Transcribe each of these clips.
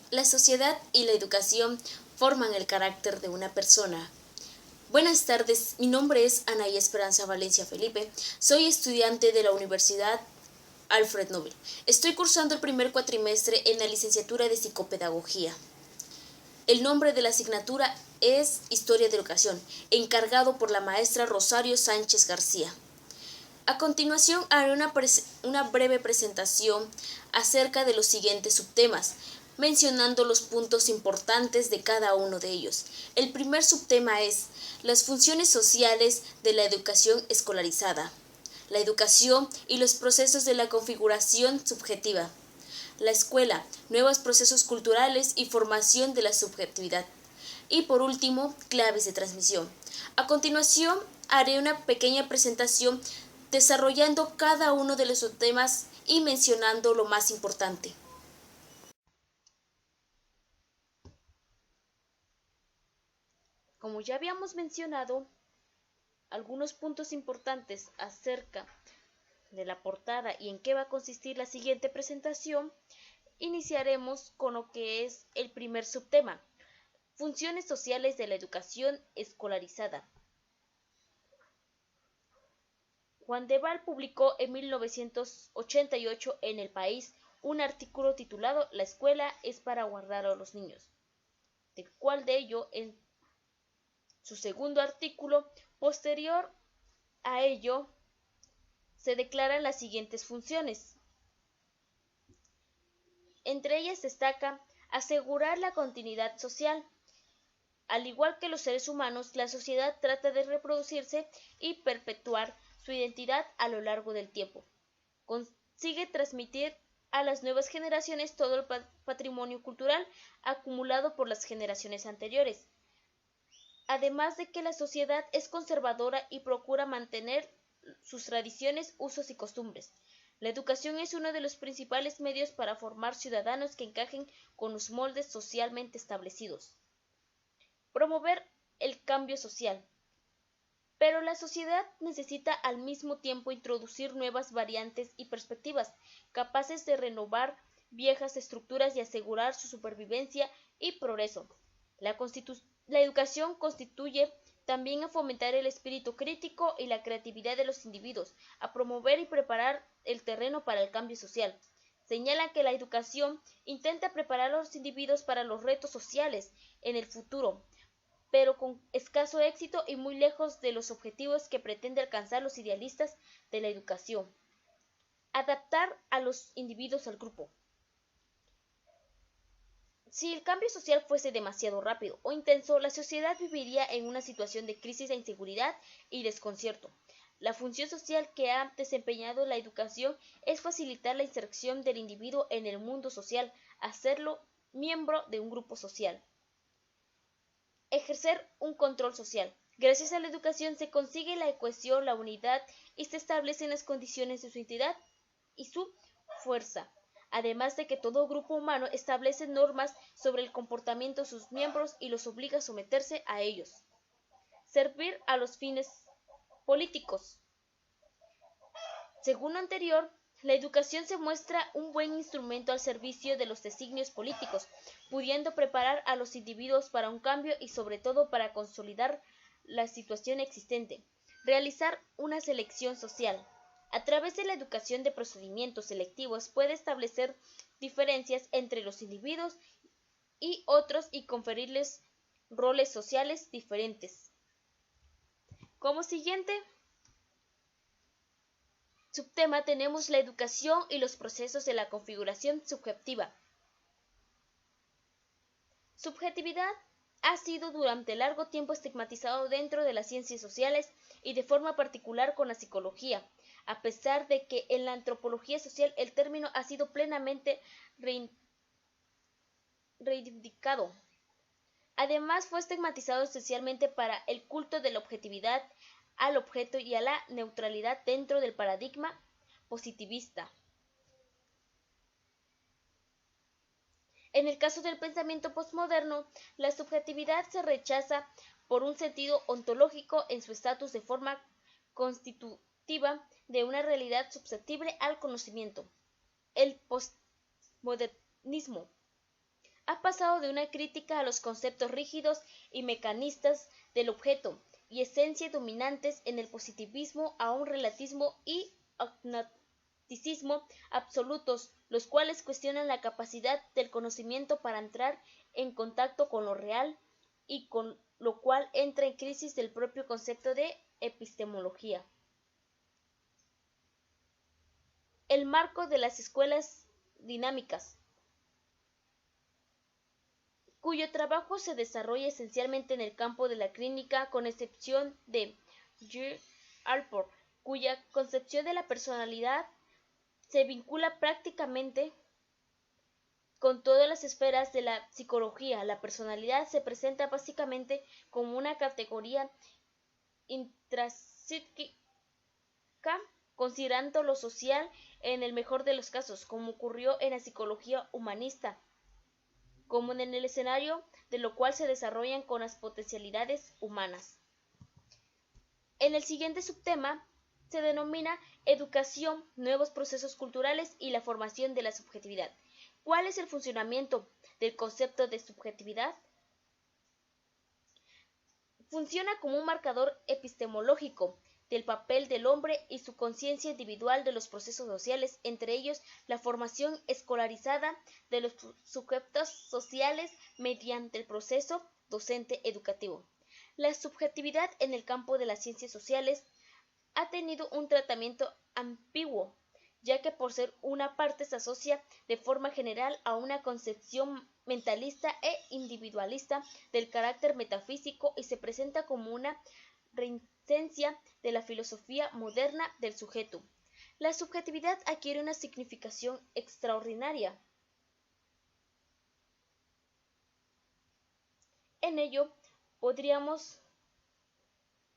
La sociedad y la educación forman el carácter de una persona. Buenas tardes, mi nombre es Anaí Esperanza Valencia Felipe, soy estudiante de la Universidad Alfred Nobel. Estoy cursando el primer cuatrimestre en la licenciatura de Psicopedagogía. El nombre de la asignatura es Historia de Educación, encargado por la maestra Rosario Sánchez García. A continuación haré una breve presentación acerca de los siguientes subtemas, mencionando los puntos importantes de cada uno de ellos. El primer subtema es las funciones sociales de la educación escolarizada, la educación y los procesos de la configuración subjetiva, la escuela, nuevos procesos culturales y formación de la subjetividad. Y por último, claves de transmisión. A continuación, haré una pequeña presentación desarrollando cada uno de los temas y mencionando lo más importante. Como ya habíamos mencionado, algunos puntos importantes acerca de la portada y en qué va a consistir la siguiente presentación, iniciaremos con lo que es el primer subtema, funciones sociales de la educación escolarizada. Juan de Val publicó en 1988 en El País un artículo titulado La escuela es para guardar a los niños, del cual de ello en su segundo artículo posterior a ello se declaran las siguientes funciones. Entre ellas destaca asegurar la continuidad social. Al igual que los seres humanos, la sociedad trata de reproducirse y perpetuar su identidad a lo largo del tiempo. Consigue transmitir a las nuevas generaciones todo el patrimonio cultural acumulado por las generaciones anteriores. Además de que la sociedad es conservadora y procura mantener sus tradiciones, usos y costumbres. La educación es uno de los principales medios para formar ciudadanos que encajen con los moldes socialmente establecidos. Promover el cambio social. Pero la sociedad necesita al mismo tiempo introducir nuevas variantes y perspectivas, capaces de renovar viejas estructuras y asegurar su supervivencia y progreso. La educación constituye también a fomentar el espíritu crítico y la creatividad de los individuos, a promover y preparar el terreno para el cambio social. Señala que la educación intenta preparar a los individuos para los retos sociales en el futuro, pero con escaso éxito y muy lejos de los objetivos que pretende alcanzar los idealistas de la educación. Adaptar a los individuos al grupo. Si el cambio social fuese demasiado rápido o intenso, la sociedad viviría en una situación de crisis de inseguridad y desconcierto. La función social que ha desempeñado la educación es facilitar la inserción del individuo en el mundo social, hacerlo miembro de un grupo social. Ejercer un control social. Gracias a la educación se consigue la cohesión, la unidad y se establecen las condiciones de su entidad y su fuerza. Además de que todo grupo humano establece normas sobre el comportamiento de sus miembros y los obliga a someterse a ellos. Servir a los fines políticos. Según lo anterior, la educación se muestra un buen instrumento al servicio de los designios políticos, pudiendo preparar a los individuos para un cambio y sobre todo para consolidar la situación existente. Realizar una selección social. A través de la educación de procedimientos selectivos puede establecer diferencias entre los individuos y otros y conferirles roles sociales diferentes. Como siguiente subtema tenemos la educación y los procesos de la configuración subjetiva. Subjetividad ha sido durante largo tiempo estigmatizado dentro de las ciencias sociales y de forma particular con la psicología, a pesar de que en la antropología social el término ha sido plenamente reivindicado. Además fue estigmatizado especialmente para el culto de la objetividad al objeto y a la neutralidad dentro del paradigma positivista. En el caso del pensamiento postmoderno, la subjetividad se rechaza por un sentido ontológico en su estatus de forma constitutiva de una realidad susceptible al conocimiento. El postmodernismo Ha pasado de una crítica a los conceptos rígidos y mecanistas del objeto y esencia dominantes en el positivismo a un relativismo y agnosticismo absolutos, los cuales cuestionan la capacidad del conocimiento para entrar en contacto con lo real y con lo cual entra en crisis el propio concepto de epistemología. El marco de las escuelas dinámicas, cuyo trabajo se desarrolla esencialmente en el campo de la clínica, con excepción de G. Alport, cuya concepción de la personalidad se vincula prácticamente con todas las esferas de la psicología. La personalidad se presenta básicamente como una categoría intrapsíquica, considerando lo social en el mejor de los casos, como ocurrió en la psicología humanista, como en el escenario de lo cual se desarrollan con las potencialidades humanas. En el siguiente subtema se denomina educación, nuevos procesos culturales y la formación de la subjetividad. ¿Cuál es el funcionamiento del concepto de subjetividad? Funciona como un marcador epistemológico del papel del hombre y su conciencia individual de los procesos sociales, entre ellos la formación escolarizada de los sujetos sociales mediante el proceso docente educativo. La subjetividad en el campo de las ciencias sociales ha tenido un tratamiento ambiguo, ya que por ser una parte se asocia de forma general a una concepción mentalista e individualista del carácter metafísico y se presenta como una reminiscencia de la filosofía moderna del sujeto. La subjetividad adquiere una significación extraordinaria. En ello podríamos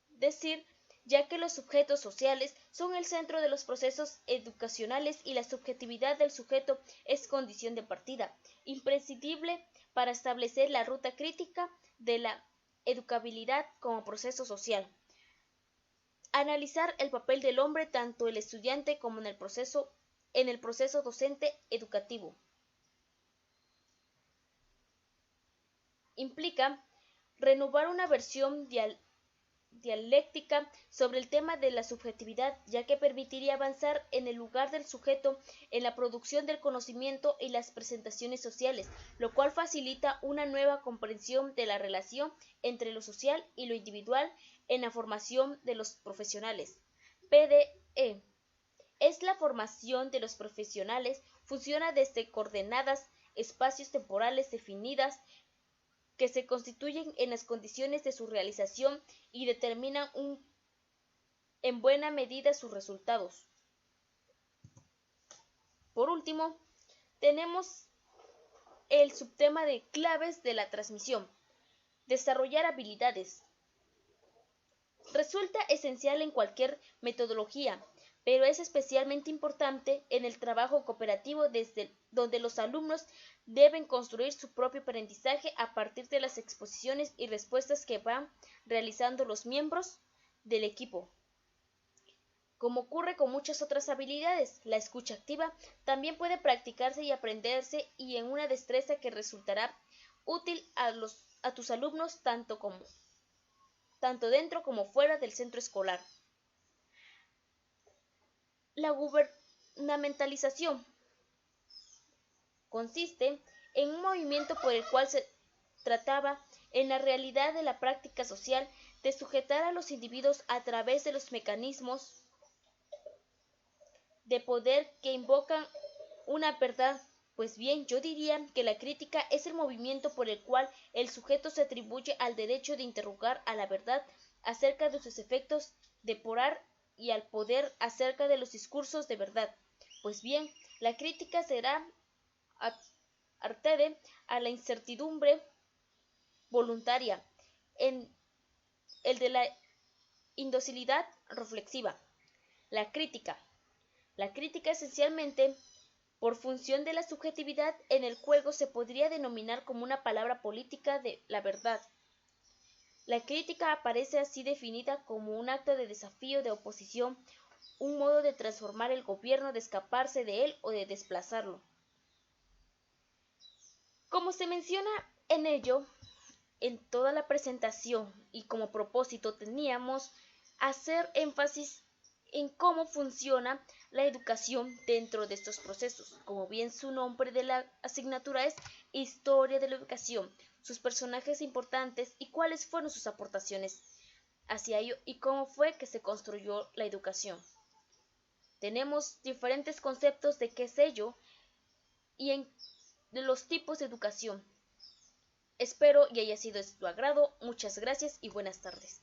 decir, ya que los sujetos sociales son el centro de los procesos educacionales y la subjetividad del sujeto es condición de partida, imprescindible para establecer la ruta crítica de la educabilidad como proceso social. Analizar el papel del hombre tanto el estudiante como en el proceso docente educativo. Implica renovar una versión dialéctica sobre el tema de la subjetividad, ya que permitiría avanzar en el lugar del sujeto en la producción del conocimiento y las presentaciones sociales, lo cual facilita una nueva comprensión de la relación entre lo social y lo individual en la formación de los profesionales. PDE es la formación de los profesionales, funciona desde coordenadas, espacios temporales definidas, que se constituyen en las condiciones de su realización y determinan en buena medida sus resultados. Por último, tenemos el subtema de claves de la transmisión. Desarrollar habilidades. Resulta esencial en cualquier metodología, pero es especialmente importante en el trabajo cooperativo donde los alumnos deben construir su propio aprendizaje a partir de las exposiciones y respuestas que van realizando los miembros del equipo. Como ocurre con muchas otras habilidades, la escucha activa también puede practicarse y aprenderse y en una destreza que resultará útil a tus alumnos tanto dentro como fuera del centro escolar. La gubernamentalización consiste en un movimiento por el cual se trataba, en la realidad de la práctica social, de sujetar a los individuos a través de los mecanismos de poder que invocan una verdad. Pues bien, yo diría que la crítica es el movimiento por el cual el sujeto se atribuye al derecho de interrogar a la verdad acerca de sus efectos, depurar y al poder acerca de los discursos de verdad. Pues bien, la crítica será artede a la incertidumbre voluntaria, en el de la indocilidad reflexiva. La crítica esencialmente, por función de la subjetividad en el juego, se podría denominar como una palabra política de la verdad. La crítica aparece así definida como un acto de desafío, de oposición, un modo de transformar el gobierno, de escaparse de él o de desplazarlo. Como se menciona en ello, en toda la presentación y como propósito teníamos hacer énfasis en cómo funciona la educación dentro de estos procesos. Como bien su nombre de la asignatura es Historia de la Educación, sus personajes importantes y cuáles fueron sus aportaciones hacia ello y cómo fue que se construyó la educación. Tenemos diferentes conceptos de qué es ello y de los tipos de educación. Espero y haya sido de tu agrado. Muchas gracias y buenas tardes.